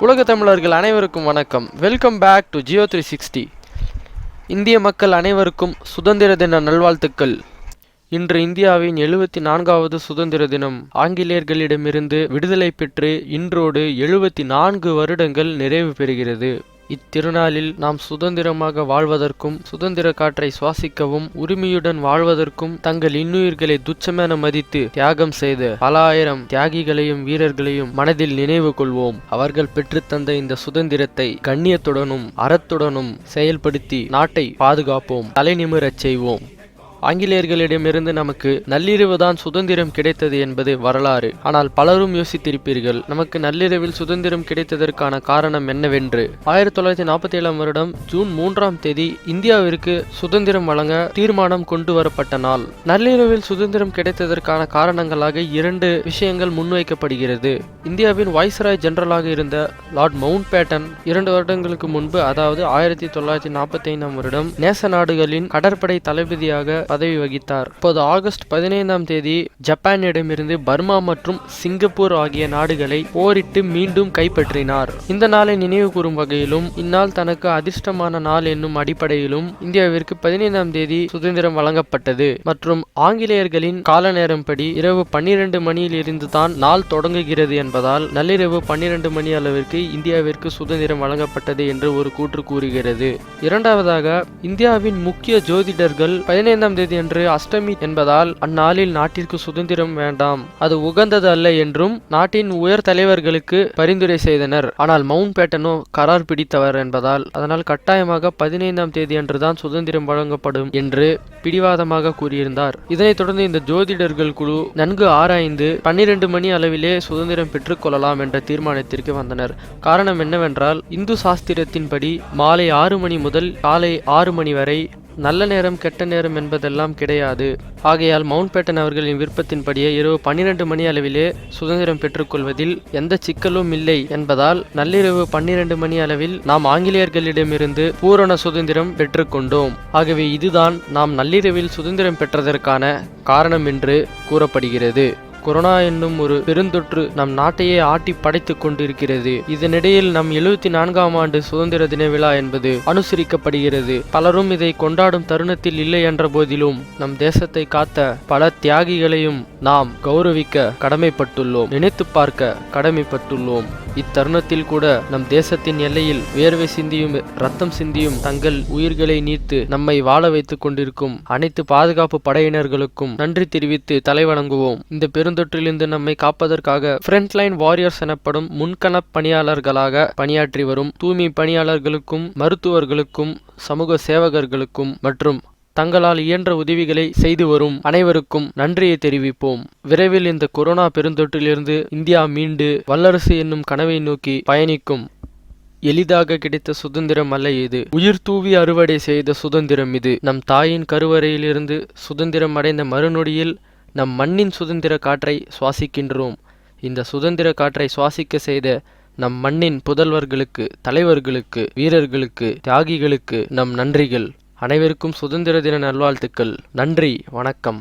உலக தமிழர்கள் அனைவருக்கும் வணக்கம். Welcome back to Jio 360. இந்திய மக்கள் அனைவருக்கும் சுதந்திர தின நல்வாழ்த்துக்கள். இன்று இந்தியாவின் 74வது சுதந்திர தினம். ஆங்கிலேயர்களிடமிருந்து விடுதலை பெற்று இன்றோடு 74 வருடங்கள் நிறைவு பெறுகிறது. இத்திருநாளில் நாம் சுதந்திரமாக வாழ்வதற்கும் சுதந்திர காற்றை சுவாசிக்கவும் உரிமையுடன் வாழ்வதற்கும் தங்கள் இன்னுயிர்களை துச்சமென மதித்து தியாகம் செய்த பல ஆயிரம் தியாகிகளையும் வீரர்களையும் மனதில் நினைவு கொள்வோம். அவர்கள் பெற்றுத்தந்த இந்த சுதந்திரத்தை கண்ணியத்துடனும் அறத்துடனும் செயல்படுத்தி நாட்டை பாதுகாப்போம், தலைநிமிரச் செய்வோம். ஆங்கிலேயர்களிடமிருந்து நமக்கு நள்ளிரவுதான் சுதந்திரம் கிடைத்தது என்பது வரலாறு. ஆனால் பலரும் யோசித்திருப்பீர்கள், நமக்கு நள்ளிரவில் சுதந்திரம் கிடைத்ததற்கான காரணம் என்னவென்று. 1947 வருடம் ஜூன் 3ஆம் தேதி இந்தியாவிற்கு சுதந்திரம் வழங்க தீர்மானம் கொண்டு வரப்பட்ட நாள். நள்ளிரவில் சுதந்திரம் கிடைத்ததற்கான காரணங்களாக 2 விஷயங்கள் முன்வைக்கப்படுகிறது. இந்தியாவின் வைஸ்ராய் ஜெனரலாக இருந்த லார்ட் மவுண்ட் பேட்டன் 2 வருடங்களுக்கு முன்பு, அதாவது 1945ஆம் வருடம் நேச நாடுகளின் கடற்படை தளபதியாக பதவி வகித்தார். இப்போது ஆகஸ்ட் 15ஆம் தேதி ஜப்பானிடமிருந்து பர்மா மற்றும் சிங்கப்பூர் ஆகிய நாடுகளை போரிட்டு மீண்டும் கைப்பற்றினார். இந்த நாளை நினைவு கூறும் வகையிலும் இந்நாள் தனக்கு அதிர்ஷ்டமான நாள் என்னும் அடிப்படையிலும் இந்தியாவிற்கு 15ஆம் தேதி சுதந்திரம் வழங்கப்பட்டது. மற்றும் ஆங்கிலேயர்களின் கால நேரப்படி இரவு 12 மணியில் இருந்து தான் நாள் தொடங்குகிறது என்பதால் நள்ளிரவு 12 மணி அளவிற்கு இந்தியாவிற்கு சுதந்திரம் வழங்கப்பட்டது என்று ஒரு கூற்று கூறுகிறது. இரண்டாவதாக, இந்தியாவின் முக்கிய ஜோதிடர்கள் 15ஆம் தேதி அன்று அஷ்டமி என்பதால் அந்நாளில் நாட்டிற்கு சுதந்திரம் வேண்டாம், அது உகந்தது அல்ல என்றும் நாட்டின் உயர் தலைவர்களுக்கு பரிந்துரை செய்தனர். ஆனால் மவுண்ட் பேட்டனோ கரார் பிடித்தவர் என்பதால் அதனால் கட்டாயமாக 15ஆம் தேதி அன்றுதான் சுதந்திரம் வழங்கப்படும் என்று பிடிவாதமாக கூறியிருந்தார். இதனைத் தொடர்ந்து இந்த ஜோதிடர்கள் குழு நன்கு ஆராய்ந்து 12 மணி அளவிலே சுதந்திரம் பெற்றுக் கொள்ளலாம் என்ற தீர்மானத்திற்கு வந்தனர். காரணம் என்னவென்றால், இந்து சாஸ்திரத்தின்படி மாலை 6 மணி முதல் காலை 6 மணி வரை நல்ல நேரம் கெட்ட நேரம் என்பதெல்லாம் கிடையாது. ஆகையால் மவுண்ட் பேட்டன் அவர்களின் விருப்பத்தின்படியே இரவு 12 மணி அளவிலே சுதந்திரம் பெற்றுக்கொள்வதில் எந்த சிக்கலும் இல்லை என்பதால் நள்ளிரவு 12 மணி அளவில் நாம் ஆங்கிலேயர்களிடமிருந்து பூரண சுதந்திரம் பெற்றுக்கொண்டோம். ஆகவே இதுதான் நாம் நள்ளிரவில் சுதந்திரம் பெற்றதற்கான காரணம் என்று கூறப்படுகிறது. கொரோனா என்னும் ஒரு பெருந்தொற்று நம் நாட்டையே ஆட்டி படைத்து கொண்டிருக்கிறது. இதனிடையில் நம் 74ஆம் ஆண்டு சுதந்திர தின விழா என்பது அனுசரிக்கப்படுகிறது. பலரும் இதை கொண்டாடும் தருணத்தில் இல்லை என்ற போதிலும் நம் தேசத்தை காத்த பல தியாகிகளையும் நாம் கௌரவிக்க கடமைப்பட்டுள்ளோம், நினைத்து பார்க்க கடமைப்பட்டுள்ளோம். இத்தருணத்தில் கூட நம் தேசத்தின் எல்லையில் வேர்வை சிந்தியும் ரத்தம் சிந்தியும் தங்கள் உயிர்களை நீத்து நம்மை வாழ வைத்துக் கொண்டிருக்கும் அனைத்து பாதுகாப்பு படையினர்களுக்கும் நன்றி தெரிவித்து தலைவணங்குவோம். இந்த பெருந்தொற்றிலிருந்து நம்மை காப்பதற்காக ஃப்ரண்ட்லைன் வாரியர்ஸ் எனப்படும் முன்களப் பணியாளர்களாக பணியாற்றி வரும் தூய்மை பணியாளர்களுக்கும் மருத்துவர்களுக்கும் சமூக சேவகர்களுக்கும் மற்றும் தங்களால் இயன்ற உதவிகளை செய்து வரும் அனைவருக்கும் நன்றியை தெரிவிப்போம். விரைவில் இந்த கொரோனா பெருந்தொற்றிலிருந்து இந்தியா மீண்டு வல்லரசு என்னும் கனவை நோக்கி பயணிக்கும். எளிதாக கிடைத்த சுதந்திரம் அல்ல இது, உயிர் தூவி அறுவடை செய்த சுதந்திரம் இது. நம் தாயின் கருவறையிலிருந்து சுதந்திரம் அடைந்த மறுநொடியில் நம் மண்ணின் சுதந்திர காற்றை சுவாசிக்கின்றோம். இந்த சுதந்திர காற்றை சுவாசிக்க செய்த நம் மண்ணின் புதல்வர்களுக்கு, தலைவர்களுக்கு, வீரர்களுக்கு, தியாகிகளுக்கு நம் நன்றிகள். அனைவருக்கும் சுதந்திர தின நல்வாழ்த்துக்கள். நன்றி, வணக்கம்.